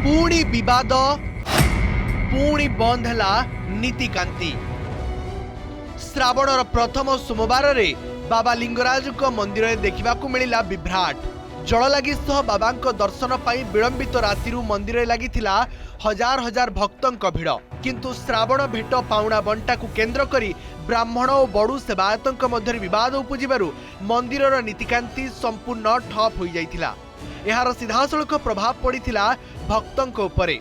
पुणी विवाद पुणी बंद है नीतिकांति। श्रावणर प्रथम सोमवार रे बाबा लिंगराज मंदिर में देखा मिला विभ्राट। जल लगी सह बाबा दर्शन पाई विलंबित राति मंदिर में लगी हजार हजार भक्तों भिड़। किंतु श्रावण भेट पाउणा बंटा को केन्द्र करी ब्राह्मण और बड़ू सेवायतों मध्य विवाद उपजिबारु मंदिरर नीतिकांति संपूर्ण ठप हो जाइथिला। एहार सीधासलख प्रभाव पड़िथिला भक्तों उपरे।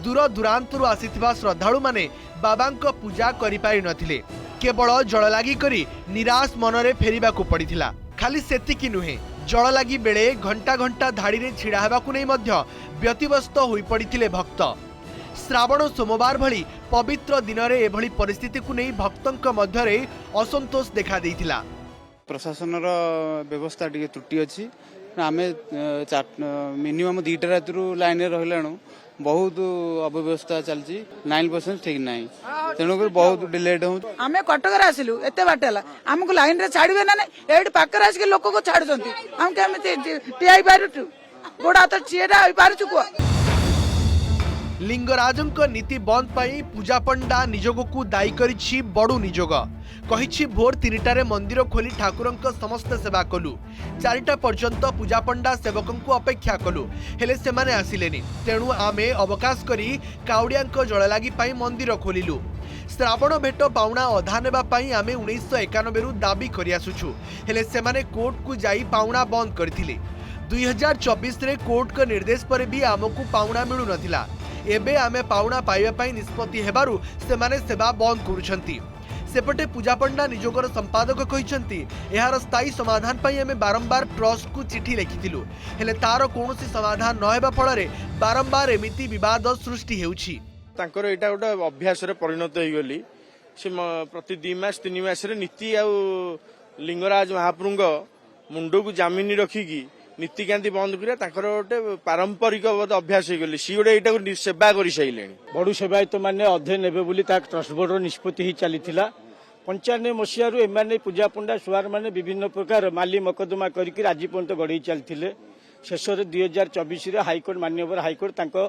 दूर दूरांतरु आसीथिबा श्रद्धालु माने बाबांको पूजा करि पारि नथिले। केवल जल लागी करी निराश मनरे फेरिबाकू पड़िथिला। खाली सेतिकी नुहे, जल लागी बेले घंटा घंटा धाड़ी रे छिड़ा हेबाकू नै मध्य व्यतिव्यस्त होई पड़िथिले भक्त। श्रावण सोमवार भली पवित्र दिन रे एभली परिस्थिति को नै भक्तों मध्य रे असंतोष देखा देइथिला। प्रशासनर व्यवस्था टिके त्रुटि अछि। आमे मिनिमम 2टा रातिरु लाइन रहिलाणु बहुत अव्यवस्था चलची। 9% ठीक नाही, तेणुकर बहुत डिलेड हो। आमे कटकर आसिलु एते बाटेला हमको लाइन रे छाड़िबे ना नहीं। एड पाकर आस के लोक को छाड़ुचंती हम केमे टिआई पारुचु गोडा तो चिएडा होई पारुचु को। लिंगराजंक नीति बंद पाई पूजा पंडा निजोग को दायी करिछि बड़ू निजोग। कहिछि भोर 3टारे मंदिर खोली ठाकुरंक समस्त सेवा कलु। 4टा पर्यंत पूजा पंडा सेवकों को अपेक्षा कलु, हेले सेमाने आसिलेनि। तेणु आमे अवकाश करी काउडियांक जल लागी पाई मंदिर खोलिलु। श्रावण भेट पाउणा अधा नेबा पाई आमे 1991 रु दाबी करि आसुछु, हेले सेमाने कोर्ट को जाई पाउणा बंद करथिले। 2024 रे कोर्ट का निर्देश पर भी आमको पाउणा मिलु नथिला। एबे आमे पाउणा पाइबा पाई निष्पत्ति हेबारु सेमाने सेवा बंद करूछंती। सेपटे पूजा पंडा निजोगर संपादक कहिसंती एहार स्थायी समाधान पाई आमे बारंबार ट्रस्ट को चिठी लिखिथिलु, हेले तार कोनोसी समाधान न हेबा फଳରେ बारंबार एमिति विवाद सृष्टि हेउछि। तांकर एटा गोटे अभ्यास रे परिणत होई गली। से प्रति 2 मास 3 मास रे नीति आ लिंगराज महाप्रभुंग मुंडो को जामिनी रखिकी नीतिकांति बंद करिया तांकर गोटे पारंपरिक अभ्यास हो गली। सी गोटे एटा सेवा करि सैलेनी। बड़ू सेवायत माने अध्यय नेबे बोली ता ट्रस्ट बोर्ड निष्पत्ति ही चलीथिला। 95 मसीहारू एमाने पूजा पंडा सुवार माने विभिन्न प्रकार माली मकदमा करिक आज पर्यंत गढ़ी चलथिले। शेष 2024 रे हाईकोर्ट माननीय हाईकोर्ट तांको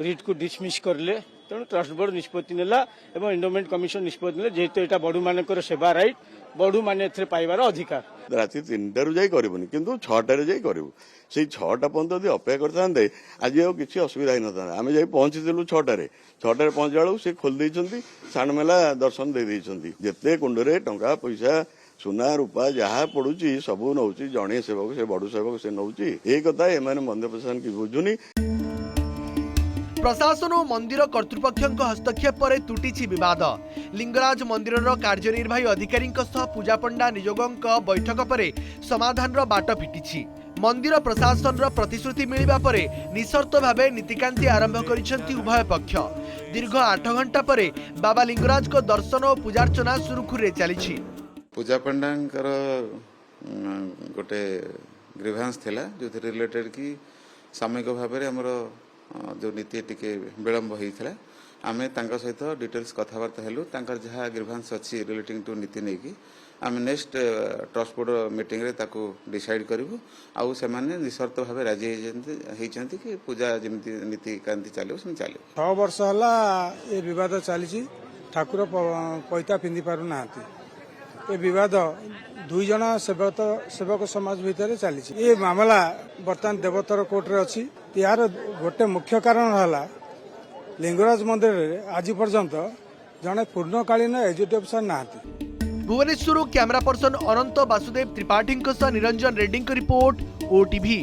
रिट को डिसमिस करले। तेणु ट्रस्ट बोर्ड निष्पत्ति नेला एवं एंडोमेंट कमिशन निष्पत्ति नेले जेहेतु एटा बड़ू मानकर सेवा राइट, बड़ू माने एथरे पाइबार अधिकार। राति 3टारू जाई करबोनी किंतु 6टारे जाई करबो। से 6टा पर्यंत यदि अपेक्षा करतांते आज आउ किछि असुविधा हिनता। आमे जाई पहुंचीलु 6टारे पहुंचाळू से खोल देइछंती, सानमेला दर्शन दे देइछंती। जेते कुंडरे टंका पैसा सुना रूपा जहाँ पड़ुची सबू नौची जड़े सेवक से बड़ू सेवक से नौची। ए कथा एमाने मंदिर प्रशासन की बुझुनी। प्रशासन और मंदिर कर्तृपक्षों हस्तक्षेप पर तुटी विवाद। लिंगराज मंदिर कार्यनिर्वाही अधिकारी पूजा पंडा निजोगों बैठक पर समाधान बाट फिटी। मंदिर प्रशासन प्रतिश्रुति मिलवा पर निशर्त भावे नीतिकांति आरंभ करिसेंती उभय पक्ष। दीर्घ 8 घंटा पर बाबा लिंगराज को दर्शन और पूजार्चना सुरुखुरे चली। पूजा पंडांकर गोटे ग्रीभांस थिला जो रिलेटेड की सामयिक भाव में हमर जो नीति टिके विलंब होता आम सहित डिटेल्स कथबार्ता हेलु। जहाँ ग्रीभांस अच्छी रिलेटिंग टू नीति नहीं कि आम नेक्स्ट ट्रस्ट बोर्ड मीटिंग रे ताको डिसाइड करूँ। आउ से निशर्त भाव राजी होती कि पूजा जमी नीतिकांति चलो से चलो। 6 वर्ष है ये विवाद चली। ठाकुर पैता पिंधि पारु ना। ये विवाद 2 जन सेवक समाज भितर चली। ये मामला बर्तमान देवतर कोर्ट रे अच्छी। यार गोटे मुख्य कारण है लिंगराज मंदिर आज पर्यंत जड़े पूर्णकालीन एजुकेटिव अफिसर ना। भुवनेश्वर कैमरा पर्सन अनंत वासुदेव त्रिपाठी निरंजन रेड्डी रिपोर्ट, ओटीवी।